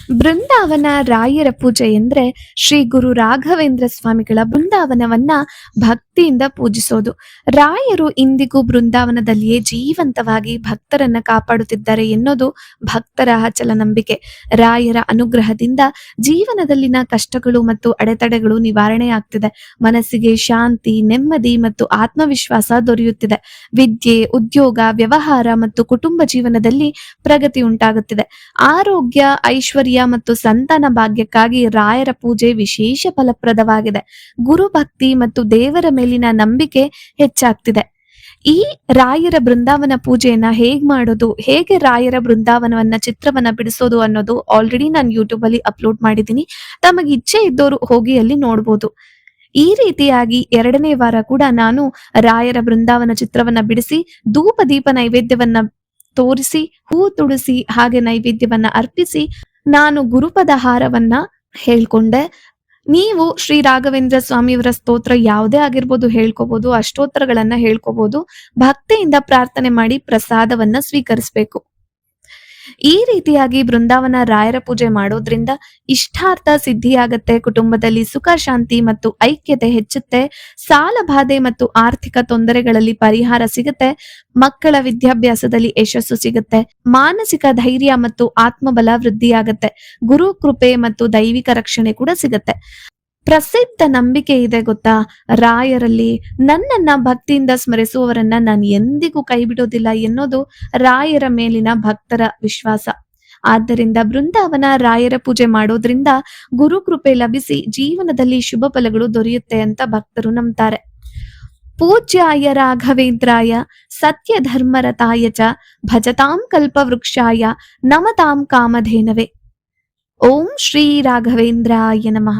ಬೃಂದಾವನ ರಾಯರ ಪೂಜೆ ಎಂದ್ರೆ ಶ್ರೀ ಗುರು ರಾಘವೇಂದ್ರ ಸ್ವಾಮಿಗಳ ಬೃಂದಾವನವನ್ನ ಭಕ್ತಿಯಿಂದ ಪೂಜಿಸೋದು. ರಾಯರು ಇಂದಿಗೂ ಬೃಂದಾವನದಲ್ಲಿಯೇ ಜೀವಂತವಾಗಿ ಭಕ್ತರನ್ನ ಕಾಪಾಡುತ್ತಿದ್ದಾರೆ ಎನ್ನೋದು ಭಕ್ತರ ಅಚಲ ನಂಬಿಕೆ. ರಾಯರ ಅನುಗ್ರಹದಿಂದ ಜೀವನದಲ್ಲಿನ ಕಷ್ಟಗಳು ಮತ್ತು ಅಡೆತಡೆಗಳು ನಿವಾರಣೆ ಆಗ್ತಿದೆ. ಮನಸ್ಸಿಗೆ ಶಾಂತಿ, ನೆಮ್ಮದಿ ಮತ್ತು ಆತ್ಮವಿಶ್ವಾಸ ದೊರೆಯುತ್ತಿದೆ. ವಿದ್ಯೆ, ಉದ್ಯೋಗ, ವ್ಯವಹಾರ ಮತ್ತು ಕುಟುಂಬ ಜೀವನದಲ್ಲಿ ಪ್ರಗತಿ ಉಂಟಾಗುತ್ತಿದೆ. ಆರೋಗ್ಯ, ಐಶ್ವರ್ಯ ಮತ್ತು ಸಂತಾನ ಭಾಗ್ಯಕ್ಕಾಗಿ ರಾಯರ ಪೂಜೆ ವಿಶೇಷ ಫಲಪ್ರದವಾಗಿದೆ. ಗುರುಭಕ್ತಿ ಮತ್ತು ದೇವರ ಮೇಲಿನ ನಂಬಿಕೆ ಹೆಚ್ಚಾಗ್ತಿದೆ. ಈ ರಾಯರ ಬೃಂದಾವನ ಪೂಜೆಯನ್ನ ಹೇಗ್ ಮಾಡೋದು, ಹೇಗೆ ರಾಯರ ಬೃಂದಾವನವನ್ನ ಚಿತ್ರವನ್ನ ಬಿಡಿಸೋದು ಅನ್ನೋದು ಆಲ್ರೆಡಿ ನಾನು ಯೂಟ್ಯೂಬ್ ಅಲ್ಲಿ ಅಪ್ಲೋಡ್ ಮಾಡಿದ್ದೀನಿ. ತಮಗೆ ಇಚ್ಛೆ ಇದ್ದವರು ಹೋಗಿ ಅಲ್ಲಿ ನೋಡ್ಬೋದು. ಈ ರೀತಿಯಾಗಿ 2ನೇ ವಾರ ಕೂಡ ನಾನು ರಾಯರ ಬೃಂದಾವನ ಚಿತ್ರವನ್ನ ಬಿಡಿಸಿ ಧೂಪ ದೀಪ ನೈವೇದ್ಯವನ್ನ ತೋರಿಸಿ, ಹೂ ತುಳಸಿ ಹಾಗೆ ನೈವೇದ್ಯವನ್ನ ಅರ್ಪಿಸಿ ನಾನು ಗುರುಪದ ಹಾರವನ್ನ ಹೇಳ್ಕೊಂಡೆ. ನೀವು ಶ್ರೀ ರಾಘವೇಂದ್ರ ಸ್ವಾಮಿಯವರ ಸ್ತೋತ್ರ ಯಾವುದೇ ಆಗಿರ್ಬೋದು ಹೇಳ್ಕೋಬಹುದು, ಅಷ್ಟೋತ್ತರಗಳನ್ನ ಹೇಳ್ಕೋಬಹುದು. ಭಕ್ತಿಯಿಂದ ಪ್ರಾರ್ಥನೆ ಮಾಡಿ ಪ್ರಸಾದವನ್ನ ಸ್ವೀಕರಿಸಬೇಕು. ಈ ರೀತಿಯಾಗಿ ಬೃಂದಾವನ ರಾಯರ ಪೂಜೆ ಮಾಡೋದ್ರಿಂದ ಇಷ್ಟಾರ್ಥ ಸಿದ್ಧಿಯಾಗತ್ತೆ. ಕುಟುಂಬದಲ್ಲಿ ಸುಖ, ಶಾಂತಿ ಮತ್ತು ಐಕ್ಯತೆ ಹೆಚ್ಚುತ್ತೆ. ಸಾಲ ಬಾಧೆ ಮತ್ತು ಆರ್ಥಿಕ ತೊಂದರೆಗಳಲ್ಲಿ ಪರಿಹಾರ ಸಿಗುತ್ತೆ. ಮಕ್ಕಳ ವಿದ್ಯಾಭ್ಯಾಸದಲ್ಲಿ ಯಶಸ್ಸು ಸಿಗುತ್ತೆ. ಮಾನಸಿಕ ಧೈರ್ಯ ಮತ್ತು ಆತ್ಮಬಲ ವೃದ್ಧಿಯಾಗತ್ತೆ. ಗುರು ಕೃಪೆ ಮತ್ತು ದೈವಿಕ ರಕ್ಷಣೆ ಕೂಡ ಸಿಗತ್ತೆ. ಪ್ರಸಿದ್ಧ ನಂಬಿಕೆ ಇದೆ ಗೊತ್ತಾ, ರಾಯರಲ್ಲಿ ನನ್ನನ್ನ ಭಕ್ತಿಯಿಂದ ಸ್ಮರಿಸುವವರನ್ನ ನಾನು ಎಂದಿಗೂ ಕೈ ಬಿಡೋದಿಲ್ಲ ಎನ್ನೋದು ರಾಯರ ಮೇಲಿನ ಭಕ್ತರ ವಿಶ್ವಾಸ. ಆದ್ದರಿಂದ ಬೃಂದಾವನ ರಾಯರ ಪೂಜೆ ಮಾಡೋದ್ರಿಂದ ಗುರುಕೃಪೆ ಲಭಿಸಿ ಜೀವನದಲ್ಲಿ ಶುಭ ಫಲಗಳು ದೊರೆಯುತ್ತೆ ಅಂತ ಭಕ್ತರು ನಂಬ್ತಾರೆ. ಪೂಜ್ಯಾಯ ರಾಘವೇಂದ್ರಾಯ ಸತ್ಯ ಧರ್ಮರತಾಯ ಚ ಭಜತಾಂ ಕಲ್ಪವೃಕ್ಷಾಯ ನಮತಾಂ ಕಾಮಧೇನವೇ. ಓಂ ಶ್ರೀ ರಾಘವೇಂದ್ರಾಯ ನಮಃ.